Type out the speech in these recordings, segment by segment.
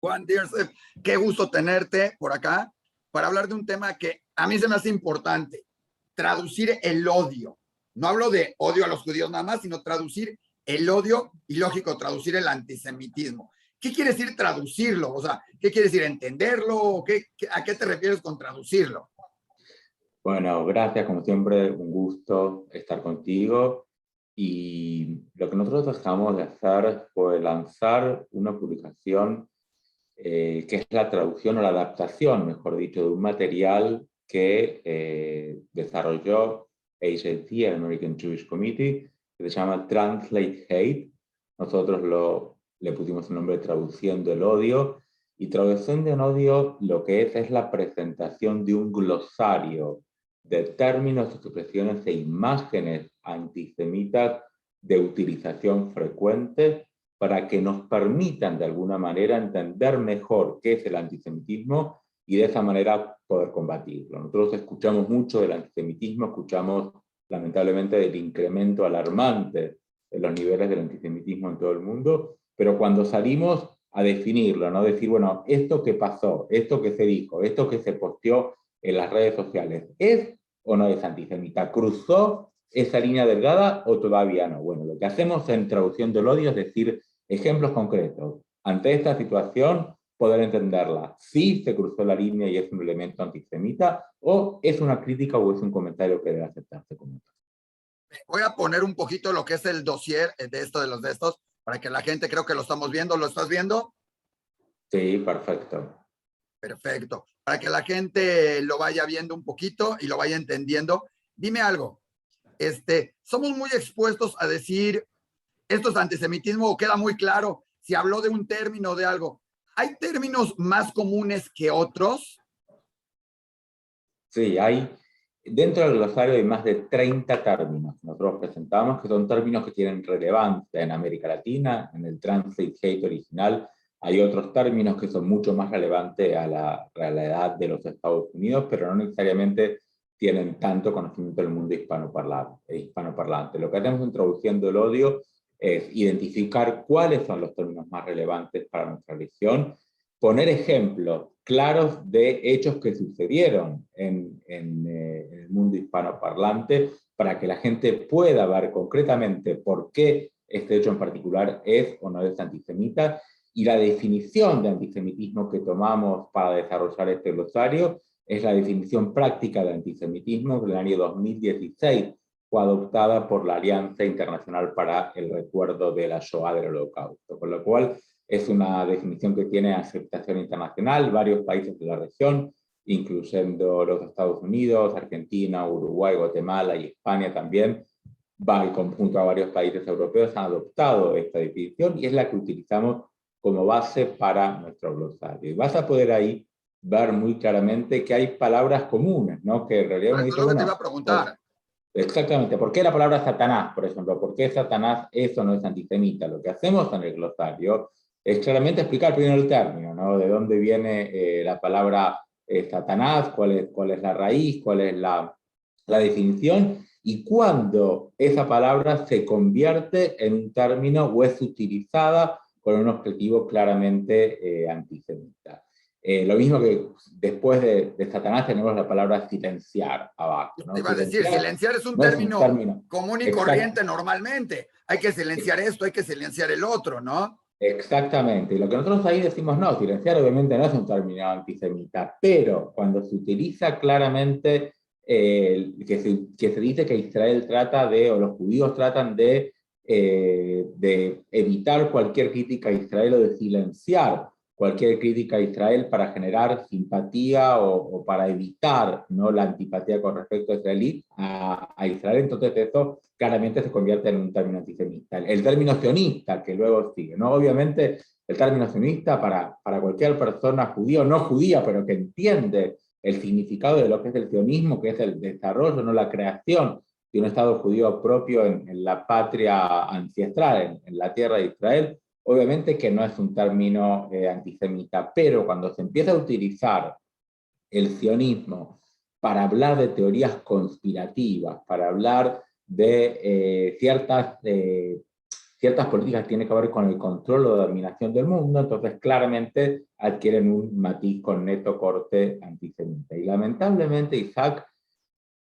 Juan Diersef, qué gusto tenerte por acá para hablar de un tema que a mí se me hace importante, traducir el odio. No hablo de odio a los judíos nada más, sino traducir el odio y, lógico, traducir el antisemitismo. ¿Qué quiere decir traducirlo? O sea, ¿qué quiere decir entenderlo? ¿A qué te refieres con traducirlo? Bueno, gracias, como siempre, un gusto estar contigo. Y lo que nosotros acabamos de hacer fue lanzar una publicación que es la traducción o la adaptación, mejor dicho, de un material que desarrolló AJC, el American Jewish Committee, que se llama Translate Hate. Nosotros le pusimos el nombre de Traduciendo el Odio. Y Traducción del Odio lo que es la presentación de un glosario de términos, expresiones e imágenes antisemitas de utilización frecuente para que nos permitan de alguna manera entender mejor qué es el antisemitismo y de esa manera poder combatirlo. Nosotros escuchamos mucho del antisemitismo, escuchamos lamentablemente del incremento alarmante de los niveles del antisemitismo en todo el mundo, pero cuando salimos a definirlo, ¿no? Decir, bueno, esto que pasó, esto que se dijo, esto que se posteó en las redes sociales, ¿es o no es antisemita? ¿Cruzó esa línea delgada o todavía no? Bueno, lo que hacemos en Traducción del Odio es decir, ejemplos concretos. Ante esta situación, poder entenderla. Si se cruzó la línea y es un elemento antisemita, o es una crítica o es un comentario que debe aceptarse como tal. Voy a poner un poquito lo que es el dossier de estos, para que la gente, creo que lo estamos viendo. ¿Lo estás viendo? Sí, perfecto. Perfecto. Para que la gente lo vaya viendo un poquito y lo vaya entendiendo. Dime algo. Somos muy expuestos a decir esto es antisemitismo o queda muy claro si habló de un término o de algo. ¿Hay términos más comunes que otros? Sí, dentro del glosario hay más de 30 términos que nosotros presentamos, que son términos que tienen relevancia en América Latina. En el Translate Hate original hay otros términos que son mucho más relevantes a la realidad de los Estados Unidos, pero no necesariamente tienen tanto conocimiento del mundo hispanoparlante. Lo que hacemos introduciendo el odio es identificar cuáles son los términos más relevantes para nuestra región, poner ejemplos claros de hechos que sucedieron en el mundo hispanoparlante para que la gente pueda ver concretamente por qué este hecho en particular es o no es antisemita, y la definición de antisemitismo que tomamos para desarrollar este glosario es la definición práctica de antisemitismo que en el año 2016 fue adoptada por la Alianza Internacional para el Recuerdo de la Shoah, del Holocausto, con lo cual es una definición que tiene aceptación internacional. Varios países de la región, incluyendo los Estados Unidos, Argentina, Uruguay, Guatemala y España también, en conjunto a varios países europeos, han adoptado esta definición y es la que utilizamos como base para nuestro glosario. Y vas a poder ahí ver muy claramente que hay palabras comunes, ¿no? Que en realidad uno dice, Lo que te bueno, iba a preguntar. exactamente, ¿por qué la palabra Satanás, por ejemplo? ¿Por qué Satanás eso no es antisemita? Lo que hacemos en el glosario es claramente explicar primero el término, ¿no? De dónde viene la palabra Satanás, cuál es la raíz, cuál es la definición, y cuándo esa palabra se convierte en un término o es utilizada con un objetivo claramente antisemita. Lo mismo que después de Satanás tenemos la palabra silenciar abajo, ¿no? Te iba a decir, silenciar es un no es un término término común y exacto. corriente normalmente. Hay que silenciar esto, hay que silenciar el otro, ¿no? Exactamente, y lo que nosotros ahí decimos, no, silenciar obviamente no es un término antisemita, pero cuando se utiliza claramente, que se dice que Israel trata de, o los judíos tratan de evitar cualquier crítica a Israel o de silenciar cualquier crítica a Israel para generar simpatía o para evitar, ¿no?, la antipatía con respecto a Israel, entonces eso claramente se convierte en un término antisemita. El término sionista, que luego sigue, ¿no? Obviamente el término sionista para cualquier persona judía o no judía, pero que entiende el significado de lo que es el sionismo, que es el desarrollo, no la creación de un Estado judío propio en la patria ancestral, en la tierra de Israel, obviamente que no es un término antisemita, pero cuando se empieza a utilizar el sionismo para hablar de teorías conspirativas, para hablar de ciertas ciertas políticas que tienen que ver con el control o dominación del mundo, entonces claramente adquieren un matiz con neto corte antisemita. Y lamentablemente, Isaac,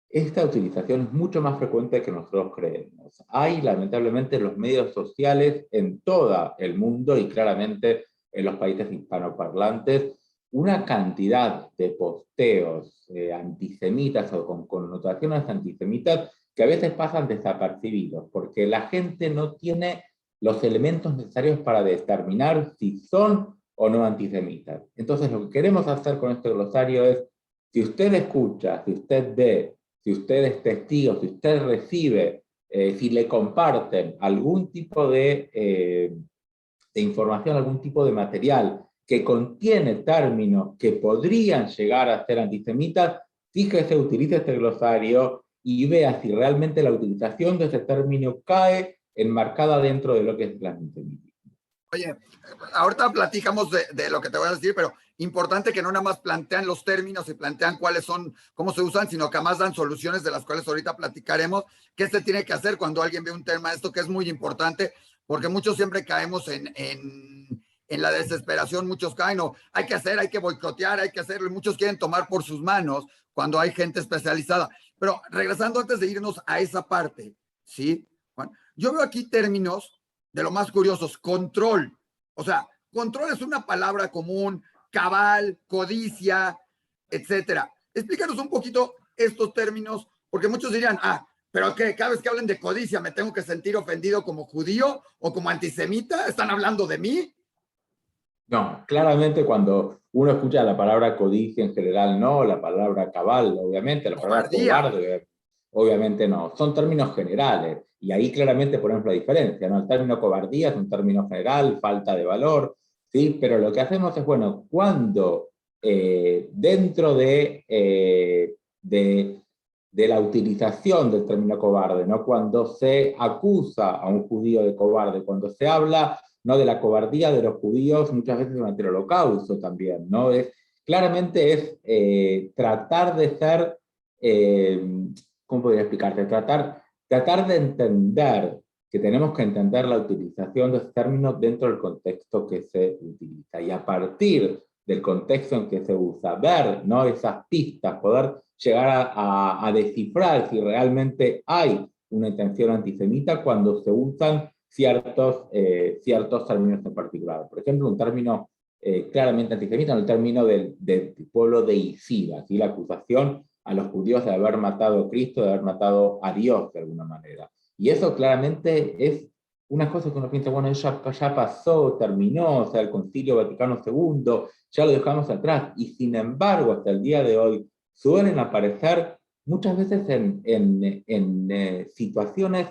esta utilización es mucho más frecuente que nosotros creemos. Hay, lamentablemente, en los medios sociales en todo el mundo y claramente en los países hispanoparlantes, una cantidad de posteos antisemitas o con connotaciones antisemitas que a veces pasan desapercibidos, porque la gente no tiene los elementos necesarios para determinar si son o no antisemitas. Entonces, lo que queremos hacer con este glosario es, si usted escucha, si usted ve, si usted es testigo, si usted recibe, si le comparten algún tipo de información, algún tipo de material que contiene términos que podrían llegar a ser antisemitas, fíjese, utilice este glosario y vea si realmente la utilización de ese término cae enmarcada dentro de lo que es el antisemitismo. Oye, ahorita platicamos de lo que te voy a decir, pero importante que no nada más plantean los términos y plantean cuáles son, cómo se usan, sino que además dan soluciones de las cuales ahorita platicaremos. ¿Qué se tiene que hacer cuando alguien ve un tema? Esto que es muy importante, porque muchos siempre caemos en la desesperación, muchos caen, no, hay que hacer, hay que boicotear, hay que hacerlo, y muchos quieren tomar por sus manos cuando hay gente especializada. Pero regresando antes de irnos a esa parte, ¿sí? Juan, yo veo aquí términos de lo más curiosos, control. O sea, control es una palabra común, cabal, codicia, etcétera. Explícanos un poquito estos términos, porque muchos dirían, pero que cada vez que hablen de codicia me tengo que sentir ofendido como judío o como antisemita, ¿están hablando de mí? No, claramente cuando uno escucha la palabra codicia en general, no, la palabra cabal, obviamente, la palabra Cobardía. cobarde, obviamente no, son términos generales, y ahí claramente ponemos la diferencia, ¿no? El término cobardía es un término general, falta de valor, ¿sí? Pero lo que hacemos es, bueno, cuando dentro de la utilización del término cobarde, ¿no? Cuando se acusa a un judío de cobarde, cuando se habla, ¿no?, de la cobardía de los judíos muchas veces durante el Holocausto también, ¿no? Claramente es tratar de ser, ¿cómo podría explicarte? Tratar de entender que tenemos que entender la utilización de ese término dentro del contexto que se utiliza, y a partir del contexto en que se usa, ver, ¿no?, esas pistas, poder llegar a descifrar si realmente hay una intención antisemita cuando se usan ciertos términos en particular. Por ejemplo, un término claramente antisemita, el término del pueblo de Isida, ¿sí? La acusación a los judíos de haber matado a Cristo, de haber matado a Dios de alguna manera. Y eso claramente es una cosa que uno piensa, bueno, ya pasó, terminó, o sea, el Concilio Vaticano II, ya lo dejamos atrás, y sin embargo, hasta el día de hoy, suelen aparecer muchas veces en situaciones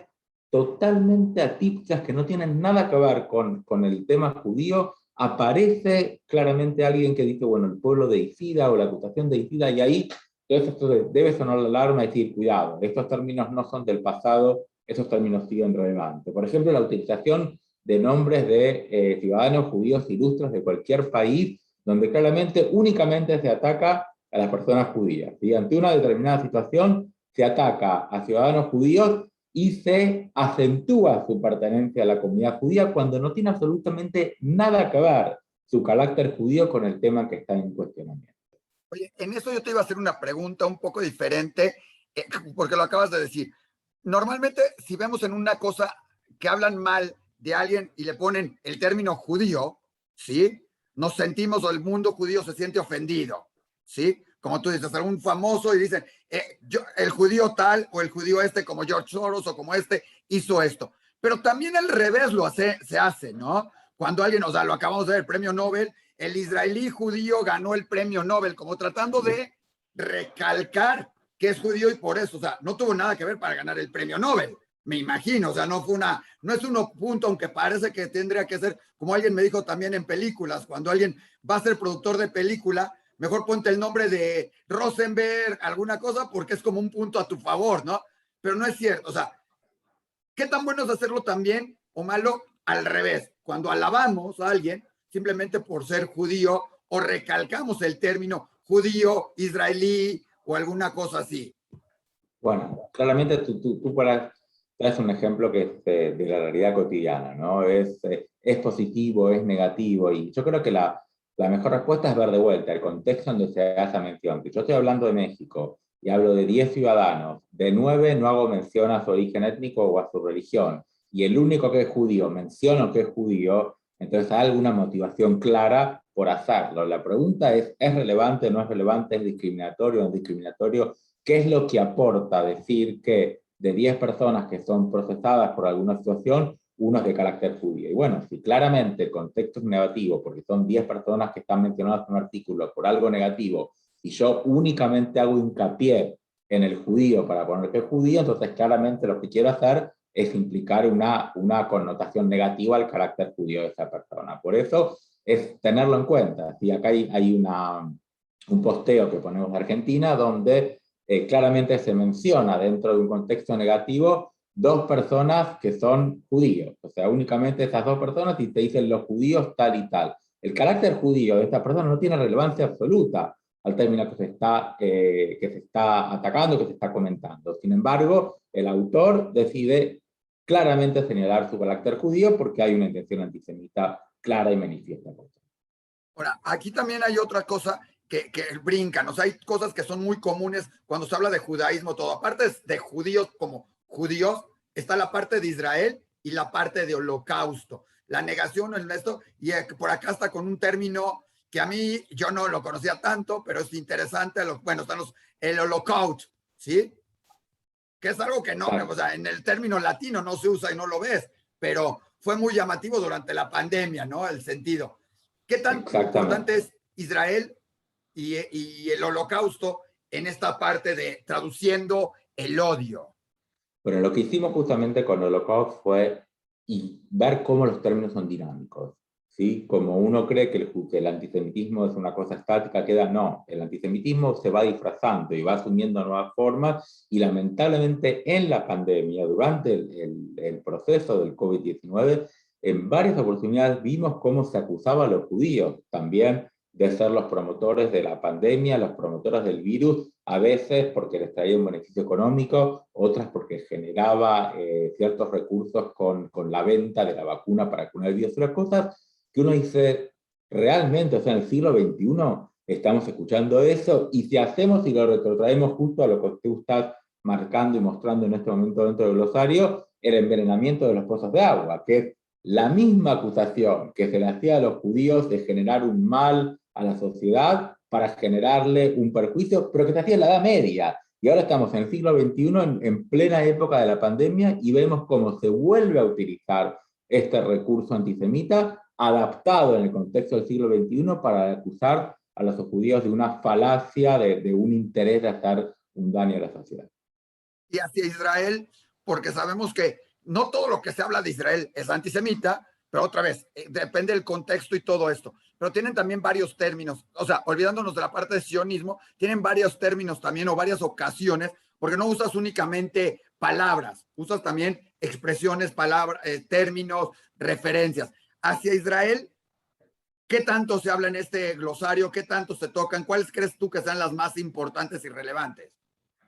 totalmente atípicas que no tienen nada que ver con el tema judío. Aparece claramente alguien que dice, bueno, el pueblo de Isida o la acusación de Isida, y ahí esto debe sonar la alarma y decir, cuidado, estos términos no son del pasado, esos términos siguen relevantes. Por ejemplo, la utilización de nombres de ciudadanos judíos ilustres de cualquier país, donde claramente únicamente se ataca a las personas judías. ¿Sí? Ante una determinada situación se ataca a ciudadanos judíos y se acentúa su pertenencia a la comunidad judía cuando no tiene absolutamente nada que ver su carácter judío con el tema que está en cuestionamiento. Oye, en eso yo te iba a hacer una pregunta un poco diferente, porque lo acabas de decir. Normalmente, si vemos en una cosa que hablan mal de alguien y le ponen el término judío, ¿sí? Nos sentimos, o el mundo judío se siente ofendido, ¿sí? Como tú dices, algún famoso y dicen, el judío tal o el judío este, como George Soros o como este, hizo esto. Pero también al revés se hace, ¿no? Cuando alguien, o sea, lo acabamos de ver, el premio Nobel, el israelí judío ganó el premio Nobel, como tratando de recalcar que es judío y por eso, o sea, no tuvo nada que ver para ganar el premio Nobel, me imagino, o sea, no es un punto, aunque parece que tendría que ser, como alguien me dijo también en películas, cuando alguien va a ser productor de película, mejor ponte el nombre de Rosenberg, alguna cosa, porque es como un punto a tu favor, ¿no? Pero no es cierto, o sea, ¿qué tan bueno es hacerlo también o malo al revés? Cuando alabamos a alguien simplemente por ser judío o recalcamos el término judío, israelí o alguna cosa así. Bueno, claramente tú para es un ejemplo que es de la realidad cotidiana, ¿no? Es positivo, es negativo, y yo creo que la mejor respuesta es ver de vuelta el contexto donde se hace esa mención. Si yo estoy hablando de México y hablo de 10 ciudadanos, de 9 no hago mención a su origen étnico o a su religión, y el único que es judío menciono que es judío, entonces hay alguna motivación clara por hacerlo. La pregunta ¿es relevante o no es relevante? ¿Es discriminatorio o no es discriminatorio? ¿Qué es lo que aporta decir que de 10 personas que son procesadas por alguna situación, uno es de carácter judío? Y bueno, si claramente el contexto es negativo, porque son 10 personas que están mencionadas en un artículo por algo negativo, y yo únicamente hago hincapié en el judío para poner que es judío, entonces claramente lo que quiero hacer es implicar una connotación negativa al carácter judío de esa persona. Por eso es tenerlo en cuenta. Y acá hay un posteo que ponemos de Argentina donde claramente se menciona dentro de un contexto negativo 2 personas que son judíos, o sea, únicamente esas 2 personas y te dicen los judíos tal y tal. El carácter judío de esta persona no tiene relevancia absoluta al término que se está atacando, que se está comentando. Sin embargo, el autor decide claramente señalar su carácter judío porque hay una intención antisemita clara y manifiesta. Ahora, aquí también hay otra cosa que brincan, o sea, hay cosas que son muy comunes cuando se habla de judaísmo, todo. Aparte de judíos como judíos, está la parte de Israel y la parte de holocausto. La negación, el esto, y por acá está con un término que a mí yo no lo conocía tanto, pero es interesante. Bueno, están el holocausto, ¿sí? Que es algo que no, o sea, en el término latino no se usa y no lo ves, pero fue muy llamativo durante la pandemia, ¿no? El sentido. ¿Qué tan importante es Israel y el holocausto en esta parte de traduciendo el odio? Bueno, lo que hicimos justamente con Holocaust fue ver cómo los términos son dinámicos, ¿sí? Como uno cree que el antisemitismo es una cosa estática, no. El antisemitismo se va disfrazando y va asumiendo nuevas formas, y lamentablemente en la pandemia, durante el proceso del COVID-19, en varias oportunidades vimos cómo se acusaba a los judíos también de ser los promotores de la pandemia, los promotores del virus, a veces porque les traía un beneficio económico, otras porque generaba ciertos recursos con la venta de la vacuna para curar el virus. Otras cosas que uno dice, realmente, o sea, en el siglo XXI estamos escuchando eso, y si hacemos y lo retrotraemos justo a lo que tú estás marcando y mostrando en este momento dentro del glosario, el envenenamiento de los pozos de agua, que es la misma acusación que se le hacía a los judíos de generar un mal a la sociedad para generarle un perjuicio, pero que se hacía en la Edad Media. Y ahora estamos en el siglo XXI, en plena época de la pandemia, y vemos cómo se vuelve a utilizar este recurso antisemita, adaptado en el contexto del siglo XXI, para acusar a los judíos de una falacia, de un interés de hacer un daño a la sociedad. Y hacia Israel, porque sabemos que no todo lo que se habla de Israel es antisemita, pero otra vez, depende del contexto y todo esto. Pero tienen también varios términos, o sea, olvidándonos de la parte de sionismo, tienen varios términos también o varias ocasiones, porque no usas únicamente palabras, usas también expresiones, palabras, términos, referencias. Hacia Israel, ¿qué tanto se habla en este glosario? ¿Qué tanto se tocan? ¿Cuáles crees tú que sean las más importantes y relevantes?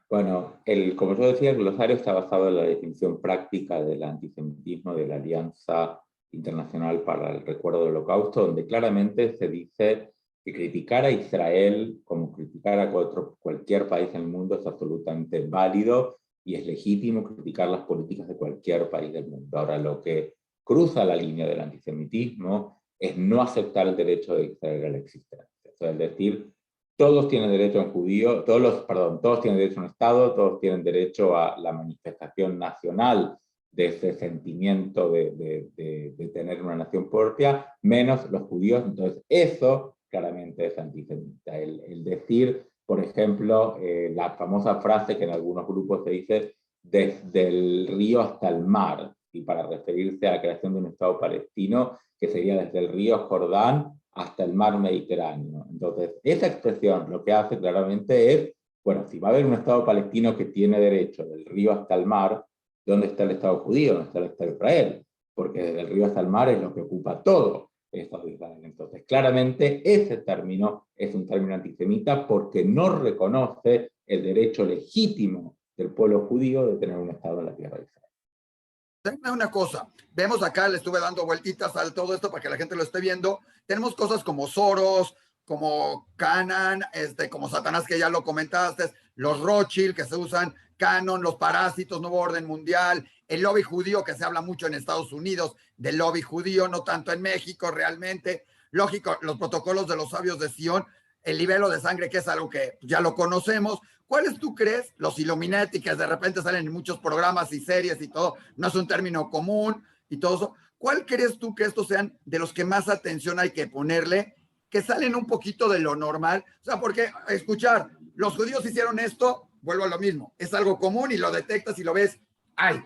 Bueno, como yo decía, el glosario está basado en la definición práctica del antisemitismo de la Alianza Internacional para el Recuerdo del Holocausto, donde claramente se dice que criticar a Israel, como criticar a cualquier país en el mundo, es absolutamente válido y es legítimo criticar las políticas de cualquier país del mundo. Ahora, lo que cruza la línea del antisemitismo es no aceptar el derecho de Israel a la existencia. O sea, es decir, todos tienen derecho a un judío, todos tienen derecho a un Estado, todos tienen derecho a la manifestación nacional de ese sentimiento de tener una nación propia, menos los judíos. Entonces, eso claramente es antisemita. El decir, por ejemplo, la famosa frase que en algunos grupos se dice, desde el río hasta el mar, y para referirse a la creación de un Estado palestino, que sería desde el río Jordán hasta el mar Mediterráneo. Entonces, esa expresión lo que hace claramente es, bueno, si va a haber un Estado palestino que tiene derecho del río hasta el mar, ¿dónde está el Estado judío? ¿Dónde está el Estado de Israel? Porque desde el río hasta el mar es lo que ocupa todo el Estado de Israel. Entonces, claramente ese término es un término antisemita porque no reconoce el derecho legítimo del pueblo judío de tener un Estado en la tierra de Israel. Dime una cosa, vemos acá, le estuve dando vueltitas a todo esto para que la gente lo esté viendo. Tenemos cosas como Soros, como Canon, como Satanás, que ya lo comentaste, los Rothschild que se usan, Canon, los parásitos, Nuevo Orden Mundial, el lobby judío, que se habla mucho en Estados Unidos del lobby judío, no tanto en México realmente. Lógico, los protocolos de los sabios de Sion, el libelo de sangre, que es algo que ya lo conocemos. ¿Cuáles tú crees? Los Illuminati, que de repente salen en muchos programas y series y todo, no es un término común y todo eso. ¿Cuál crees tú que estos sean de los que más atención hay que ponerle, que salen un poquito de lo normal? O sea, porque escuchar, los judíos hicieron esto, vuelvo a lo mismo, es algo común y lo detectas y lo ves, ay,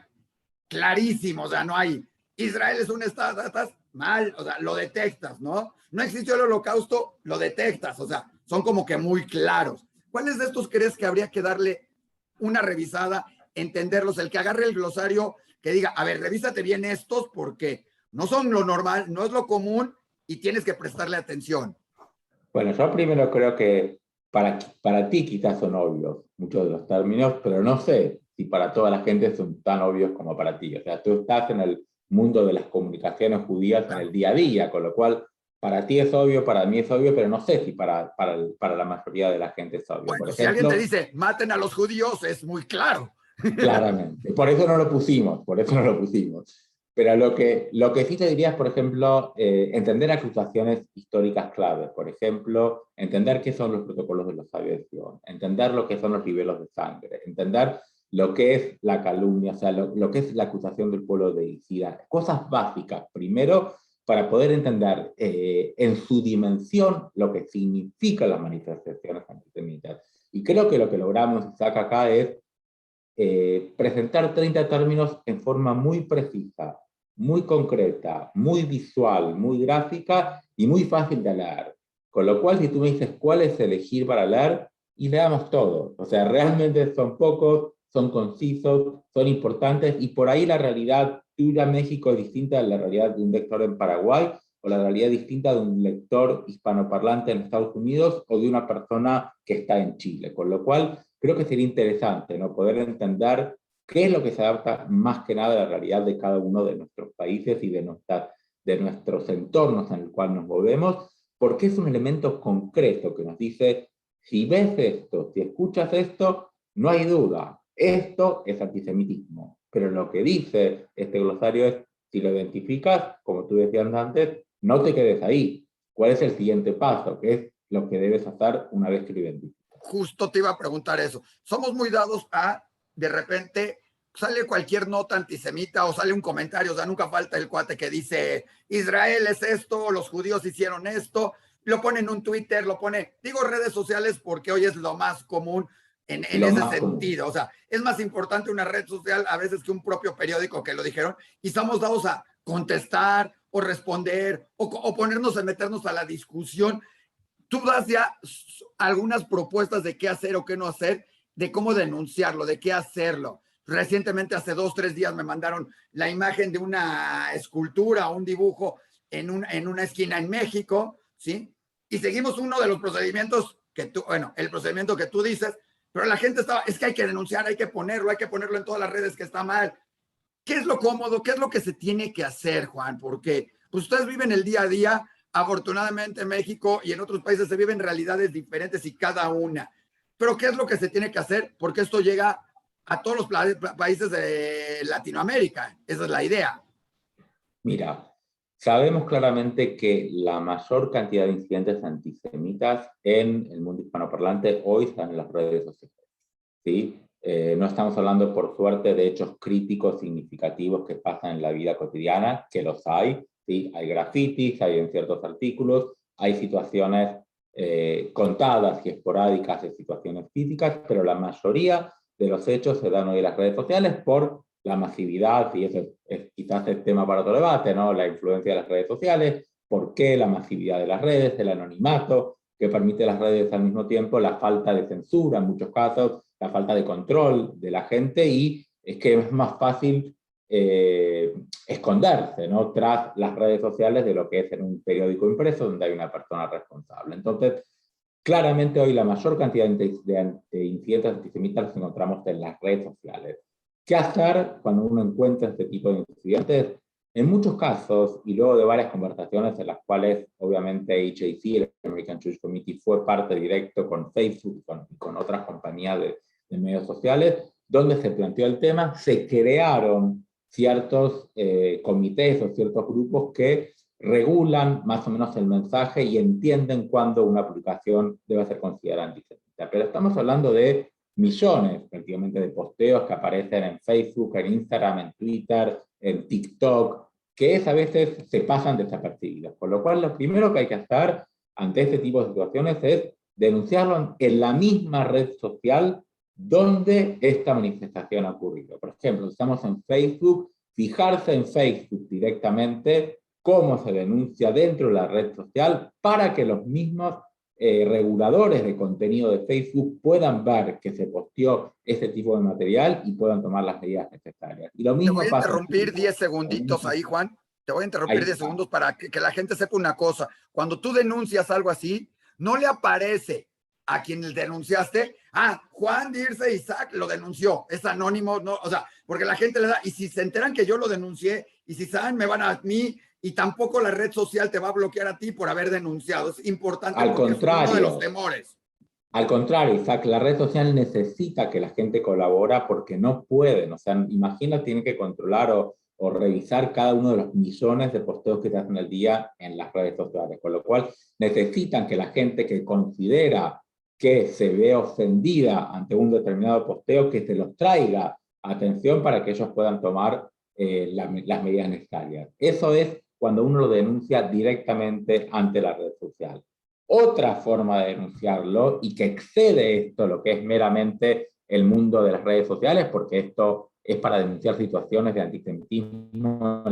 clarísimo, o sea, no hay, Israel es un estado, estás mal, o sea, lo detectas, ¿no? No existió el holocausto, lo detectas, o sea, son como que muy claros. ¿Cuáles de estos crees que habría que darle una revisada, entenderlos, el que agarre el glosario, que diga, a ver, revísate bien estos porque no son lo normal, no es lo común y tienes que prestarle atención? Bueno, yo primero creo que para ti quizás son obvios muchos de los términos, pero no sé si para toda la gente son tan obvios como para ti. O sea, tú estás en el mundo de las comunicaciones judías en el día a día, con lo cual para ti es obvio, para mí es obvio, pero no sé si para la mayoría de la gente es obvio. Por Bueno, si alguien te ejemplo, dice, maten a los judíos, es muy claro. claramente. Por eso no lo pusimos, por eso no lo pusimos. Pero lo que sí te diría es, por ejemplo, entender acusaciones históricas claves. Por ejemplo, entender qué son los protocolos de los sabios de Sion, entender lo que son los niveles de sangre, entender lo que es la calumnia, o sea, lo que es la acusación del pueblo de Israel. Cosas básicas, primero, para poder entender en su dimensión lo que significan las manifestaciones antisemitas. Y creo que lo que logramos, Isaac, acá es presentar 30 términos en forma muy precisa, muy concreta, muy visual, muy gráfica y muy fácil de leer. Con lo cual, si tú me dices cuál es elegir para leer, y leamos todo. O sea, realmente son pocos, son concisos, son importantes, y por ahí la realidad tuya en México es distinta de la realidad de un lector en Paraguay, o la realidad distinta de un lector hispanoparlante en Estados Unidos, o de una persona que está en Chile. Con lo cual, creo que sería interesante, ¿no?, poder entender qué es lo que se adapta más que nada a la realidad de cada uno de nuestros países y de nuestros entornos en el cual nos movemos, porque es un elemento concreto que nos dice, si ves esto, si escuchas esto, no hay duda, esto es antisemitismo. Pero lo que dice este glosario es, si lo identificas, como tú decías antes, no te quedes ahí. ¿Cuál es el siguiente paso? ¿Qué es lo que debes hacer una vez que lo identificas? Justo te iba a preguntar eso. Somos muy dados a, de repente, sale cualquier nota antisemita o sale un comentario, o sea, nunca falta el cuate que dice, Israel es esto, los judíos hicieron esto, lo pone en un Twitter, lo pone, digo redes sociales porque hoy es lo más común en Lo ese más común. sentido. O sea, es más importante una red social a veces que un propio periódico que lo dijeron y estamos dados a contestar o responder o ponernos a meternos a la discusión. Tú das ya algunas propuestas de qué hacer o qué no hacer, de cómo denunciarlo, de qué hacerlo. Recientemente, hace 2, 3 días, me mandaron la imagen de una escultura o un dibujo en una esquina en México, ¿sí? Y seguimos uno de los procedimientos que tú, bueno, el procedimiento que tú dices, pero la gente estaba, es que hay que denunciar, hay que ponerlo en todas las redes que está mal. ¿Qué es lo cómodo? ¿Qué es lo que se tiene que hacer, Juan? Porque pues, ustedes viven el día a día. Afortunadamente en México y en otros países se viven realidades diferentes y cada una. Pero ¿qué es lo que se tiene que hacer? Porque esto llega a todos los países de Latinoamérica. Esa es la idea. Mira, sabemos claramente que la mayor cantidad de incidentes antisemitas en el mundo hispanoparlante hoy están en las redes sociales, ¿sí? No estamos hablando, por suerte, de hechos críticos significativos que pasan en la vida cotidiana, que los hay, ¿sí? Hay grafitis, hay en ciertos artículos, hay situaciones contadas y esporádicas de situaciones físicas, pero la mayoría de los hechos se dan hoy en las redes sociales por la masividad, y eso es quizás el tema para otro debate, ¿no? La influencia de las redes sociales, por qué la masividad de las redes, el anonimato que permite las redes, al mismo tiempo la falta de censura en muchos casos, la falta de control de la gente, y es que es más fácil esconderse, ¿no?, tras las redes sociales de lo que es en un periódico impreso donde hay una persona responsable. Entonces, claramente hoy la mayor cantidad de incidentes antisemitas los encontramos en las redes sociales. ¿Qué hacer cuando uno encuentra este tipo de incidentes? En muchos casos, y luego de varias conversaciones en las cuales obviamente HAC, el American Jewish Committee, fue parte directo con Facebook y con otras compañías de medios sociales, donde se planteó el tema, se crearon ciertos comités o ciertos grupos que regulan más o menos el mensaje y entienden cuándo una publicación debe ser considerada antisemita. Pero estamos hablando de millones prácticamente de posteos que aparecen en Facebook, en Instagram, en Twitter, en TikTok, que a veces se pasan desapercibidos. Por lo cual, lo primero que hay que hacer ante este tipo de situaciones es denunciarlo en la misma red social donde esta manifestación ha ocurrido. Por ejemplo, si estamos en Facebook, fijarse en Facebook directamente cómo se denuncia dentro de la red social para que los mismos reguladores de contenido de Facebook puedan ver que se posteó este tipo de material y puedan tomar las medidas necesarias. Y lo Te mismo voy a pasa en interrumpir Twitter. 10 segunditos ahí, Juan. Te voy a interrumpir Ahí 10 está. segundos para que la gente sepa una cosa. Cuando tú denuncias algo así, no le aparece a quien le denunciaste, Juan Dirce Isaac lo denunció, es anónimo, no, o sea, porque la gente le da, y si se enteran que yo lo denuncié, y si saben, me van a mí, y tampoco la red social te va a bloquear a ti por haber denunciado. Es importante Al porque es uno de los contrario, temores. Al contrario, Isaac, la red social necesita que la gente colabora porque no pueden. O sea, imagina, tienen que controlar o revisar cada uno de los millones de posteos que se hacen al día en las redes sociales. Con lo cual, necesitan que la gente que considera que se ve ofendida ante un determinado posteo, que se los traiga atención para que ellos puedan tomar las medidas necesarias. Eso es cuando uno lo denuncia directamente ante la red social. Otra forma de denunciarlo, y que excede esto, lo que es meramente el mundo de las redes sociales, porque esto es para denunciar situaciones de antisemitismo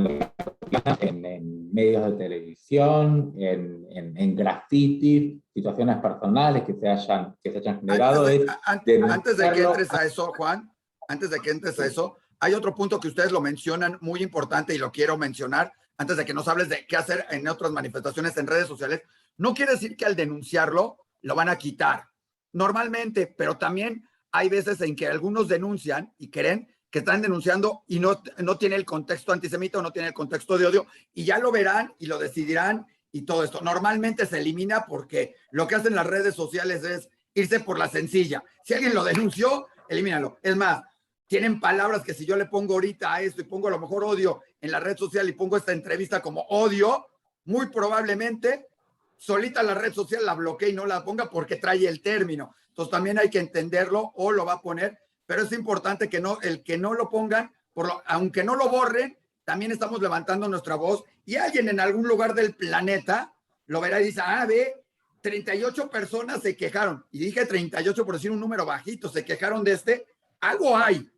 en medios de televisión, en grafitis, situaciones personales que se hayan generado. Antes de que entres a eso, Juan, antes de que entres a eso, hay otro punto que ustedes lo mencionan muy importante y lo quiero mencionar antes de que nos hables de qué hacer en otras manifestaciones en redes sociales. No quiere decir que al denunciarlo lo van a quitar, normalmente, pero también hay veces en que algunos denuncian y creen que están denunciando y no tiene el contexto antisemita o no tiene el contexto de odio, y ya lo verán y lo decidirán y todo esto. Normalmente se elimina porque lo que hacen las redes sociales es irse por la sencilla. Si alguien lo denunció, elimínalo. Es más, tienen palabras que si yo le pongo ahorita a esto y pongo a lo mejor odio en la red social y pongo esta entrevista como odio, muy probablemente solita la red social la bloquee y no la ponga porque trae el término. Entonces también hay que entenderlo o lo va a poner, pero es importante que no, el que no lo pongan, aunque no lo borren, también estamos levantando nuestra voz y alguien en algún lugar del planeta lo verá y dice, ve, 38 personas se quejaron, y dije 38 por decir un número bajito, se quejaron de algo hay,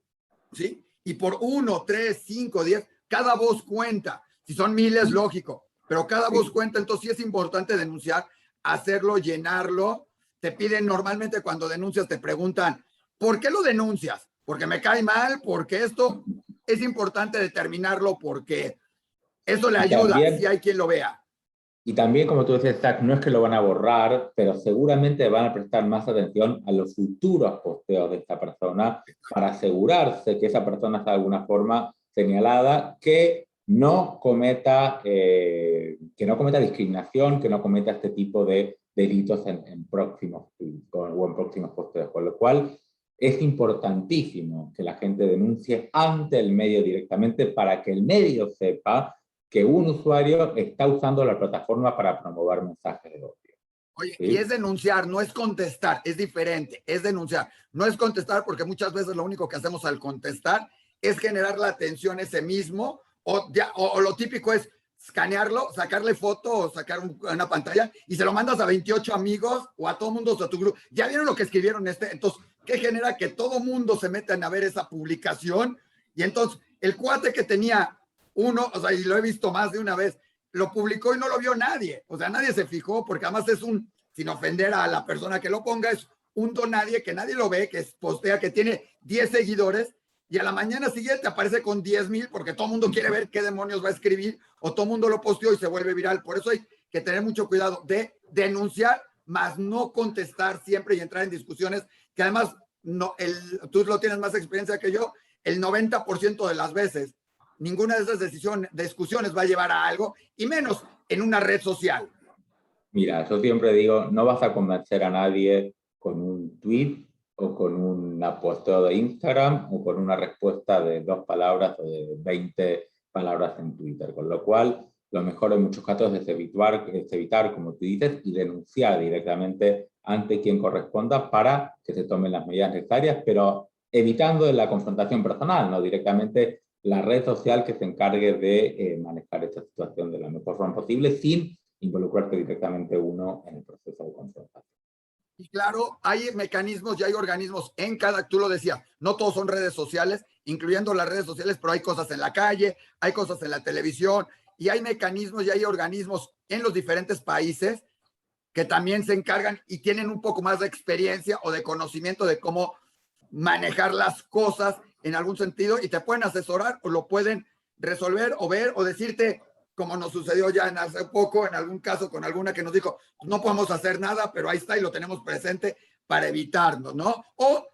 ¿sí? Y por 1, 3, 5, 10, cada voz cuenta. Si son miles, lógico, pero cada voz cuenta, entonces sí es importante denunciar, hacerlo, llenarlo. Te piden normalmente cuando denuncias, te preguntan, ¿por qué lo denuncias? Porque me cae mal, porque esto es importante determinarlo, porque eso le ayuda si hay quien lo vea. Y también, como tú decías, Zach, no es que lo van a borrar, pero seguramente van a prestar más atención a los futuros posteos de esta persona para asegurarse que esa persona está de alguna forma señalada, que no cometa discriminación, que no cometa este tipo de delitos en próximos posteos. Con lo cual, es importantísimo que la gente denuncie ante el medio directamente para que el medio sepa que un usuario está usando la plataforma para promover mensajes de odio. Oye, ¿sí? Y es denunciar, no es contestar, es diferente, es denunciar. No es contestar porque muchas veces lo único que hacemos al contestar es generar la atención ese mismo, o lo típico es escanearlo, sacarle foto o sacar una pantalla y se lo mandas a 28 amigos o a todo mundo de tu grupo. ¿Ya vieron lo que escribieron Entonces, ¿qué genera? Que todo mundo se metan a ver esa publicación y entonces el cuate que tenía uno, o sea, y lo he visto más de una vez, lo publicó y no lo vio nadie. O sea, nadie se fijó porque además es sin ofender a la persona que lo ponga, es un donadie que nadie lo ve, que postea, que tiene 10 seguidores y a la mañana siguiente aparece con 10,000 porque todo el mundo quiere ver qué demonios va a escribir o todo el mundo lo posteó y se vuelve viral. Por eso hay que tener mucho cuidado de denunciar, más no contestar siempre y entrar en discusiones que además tú lo tienes más experiencia que yo. el 90% de las veces ninguna de esas discusiones va a llevar a algo, y menos en una red social. Mira, yo siempre digo, no vas a convencer a nadie con un tweet o con un posteo de Instagram o con una respuesta de 2 palabras o de 20 palabras en Twitter, con lo cual lo mejor en muchos casos es evitar, como tú dices, y denunciar directamente ante quien corresponda para que se tomen las medidas necesarias, pero evitando la confrontación personal, no directamente la red social que se encargue de manejar esta situación de la mejor forma posible sin involucrarte directamente uno en el proceso de confrontación. Y claro, hay mecanismos y hay organismos en cada, tú lo decías, no todos son redes sociales, incluyendo las redes sociales, pero hay cosas en la calle, hay cosas en la televisión, y hay mecanismos y hay organismos en los diferentes países que también se encargan y tienen un poco más de experiencia o de conocimiento de cómo manejar las cosas en algún sentido, y te pueden asesorar o lo pueden resolver o ver o decirte, como nos sucedió ya en hace poco, en algún caso con alguna que nos dijo, no podemos hacer nada, pero ahí está y lo tenemos presente para evitarnos, ¿no? O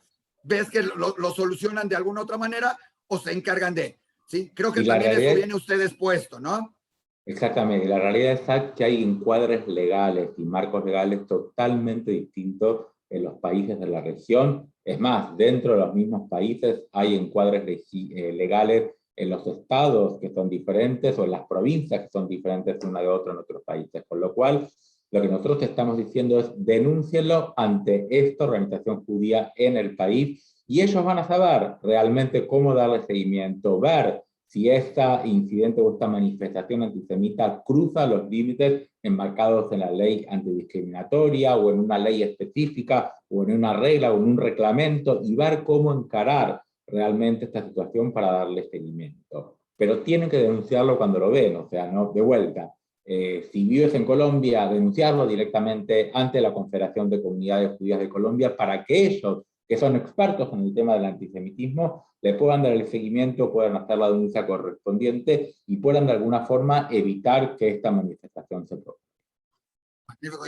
ves que lo solucionan de alguna otra manera o se encargan de, ¿sí? Creo que también eso viene ustedes puesto, ¿no? Exactamente, la realidad es que hay encuadres legales y marcos legales totalmente distintos en los países de la región. Es más, dentro de los mismos países hay encuadres legales en los estados que son diferentes o en las provincias que son diferentes una de otra en otros países. Con lo cual, lo que nosotros estamos diciendo es denúncienlo ante esta organización judía en el país y ellos van a saber realmente cómo darle seguimiento, ver si este incidente o esta manifestación antisemita cruza los límites enmarcados en la ley antidiscriminatoria o en una ley específica o en una regla o en un reglamento y ver cómo encarar realmente esta situación para darle seguimiento. Pero tienen que denunciarlo cuando lo ven, o sea, no de vuelta. Si vives en Colombia, denunciarlo directamente ante la Confederación de Comunidades Judías de Colombia para que ellos, que son expertos en el tema del antisemitismo, le puedan dar el seguimiento, puedan hacer la denuncia correspondiente y puedan de alguna forma evitar que esta manifestación se produzca.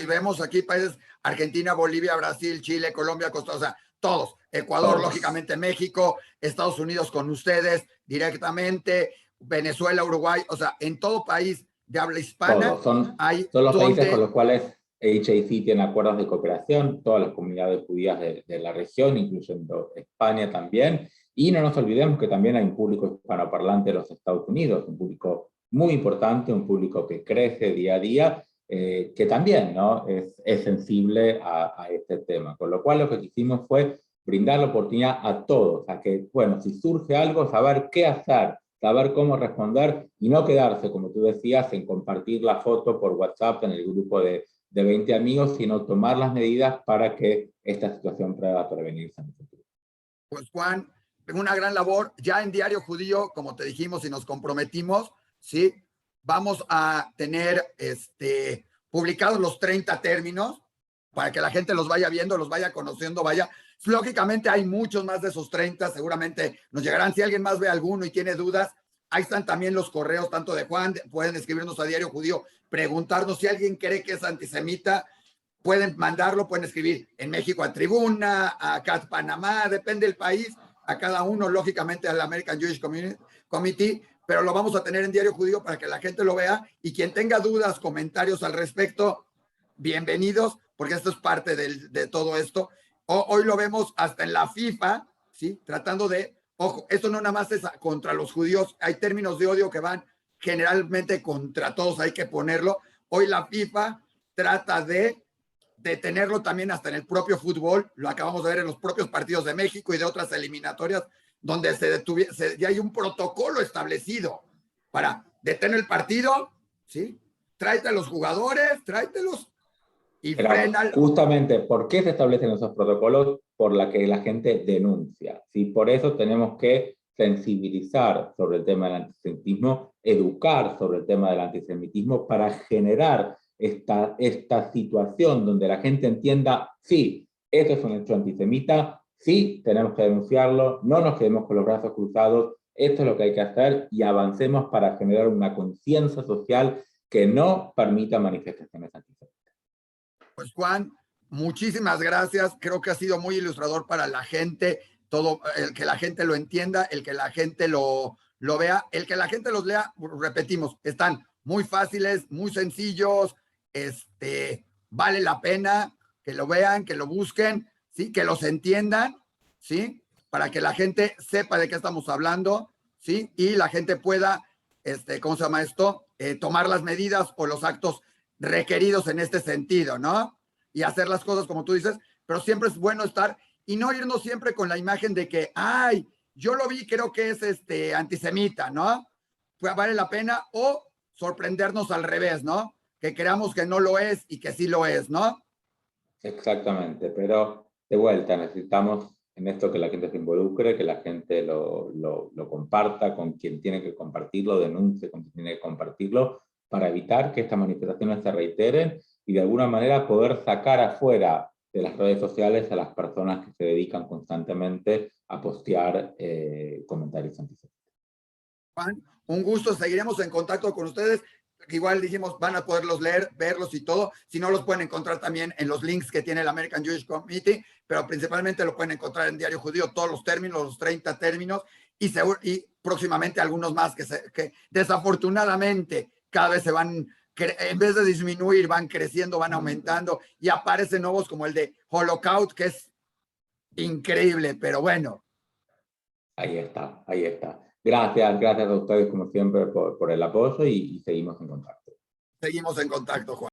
Y vemos aquí países, Argentina, Bolivia, Brasil, Chile, Colombia, Costa Rica, o sea, todos. Ecuador, lógicamente México, Estados Unidos con ustedes directamente, Venezuela, Uruguay, o sea, en todo país de habla hispana son los países con los cuales HAC tiene acuerdos de cooperación, todas las comunidades judías de la región, incluyendo España también, y no nos olvidemos que también hay un público hispanoparlante de los Estados Unidos, un público muy importante, un público que crece día a día, que también, ¿no?, es sensible a este tema. Con lo cual lo que quisimos fue brindar la oportunidad a todos, a que, bueno, si surge algo, saber qué hacer, saber cómo responder y no quedarse, como tú decías, en compartir la foto por WhatsApp en el grupo de 20 amigos, sino tomar las medidas para que esta situación pueda prevenirse en el futuro. Pues Juan, una gran labor. Ya en Diario Judío, como te dijimos y nos comprometimos, ¿sí? Vamos a tener publicados los 30 términos para que la gente los vaya viendo, los vaya conociendo, vaya. Lógicamente hay muchos más de esos 30, seguramente nos llegarán. Si alguien más ve alguno y tiene dudas, ahí están también los correos, tanto de Juan, pueden escribirnos a Diario Judío, preguntarnos si alguien cree que es antisemita, pueden mandarlo, pueden escribir en México a Tribuna, a CAT Panamá, depende del país, a cada uno, lógicamente al American Jewish Committee, pero lo vamos a tener en Diario Judío para que la gente lo vea, y quien tenga dudas, comentarios al respecto, bienvenidos, porque esto es parte de todo esto. Hoy lo vemos hasta en la FIFA, ¿sí? Tratando de, ojo, esto no nada más es contra los judíos, hay términos de odio que van generalmente contra todos, hay que ponerlo. Hoy la FIFA trata de tenerlo también hasta en el propio fútbol, lo acabamos de ver en los propios partidos de México y de otras eliminatorias, donde ya hay un protocolo establecido para detener el partido, ¿sí? Tráete a los jugadores, tráetelos y frena. Justamente, ¿por qué se establecen esos protocolos? Por la que la gente denuncia, ¿sí? Por eso tenemos que sensibilizar sobre el tema del antisemitismo, educar sobre el tema del antisemitismo para generar esta situación donde la gente entienda, sí, esto es un hecho antisemita, sí, tenemos que denunciarlo, no nos quedemos con los brazos cruzados, esto es lo que hay que hacer y avancemos para generar una conciencia social que no permita manifestaciones antisemitas. Pues Juan, muchísimas gracias, creo que ha sido muy ilustrador para la gente todo, el que la gente lo entienda, el que la gente lo vea, el que la gente los lea, repetimos, están muy fáciles, muy sencillos, vale la pena que lo vean, que lo busquen, ¿sí? Que los entiendan, ¿sí? Para que la gente sepa de qué estamos hablando, ¿sí? Y la gente pueda, ¿cómo se llama esto? Tomar las medidas o los actos requeridos en este sentido, ¿no? Y hacer las cosas como tú dices, pero siempre es bueno estar y no irnos siempre con la imagen de que, ay, yo lo vi, creo que es antisemita, ¿no? Pues vale la pena, o sorprendernos al revés, ¿no? Que creamos que no lo es y que sí lo es, ¿no? Exactamente, pero de vuelta necesitamos en esto que la gente se involucre, que la gente lo comparta con quien tiene que compartirlo, denuncie con quien tiene que compartirlo, para evitar que estas manifestaciones se reiteren y de alguna manera poder sacar afuera de las redes sociales a las personas que se dedican constantemente a postear comentarios antisemitas. Juan, un gusto, seguiremos en contacto con ustedes. Igual dijimos, van a poderlos leer, verlos y todo. Si no, los pueden encontrar también en los links que tiene el American Jewish Committee, pero principalmente lo pueden encontrar en Diario Judío, todos los términos, los 30 términos, y próximamente algunos más que desafortunadamente cada vez se van, en vez de disminuir, van creciendo, van aumentando, y aparecen nuevos como el de Holocaust, que es increíble, pero bueno. Ahí está, ahí está. Gracias a ustedes como siempre por el apoyo y seguimos en contacto. Seguimos en contacto, Juan.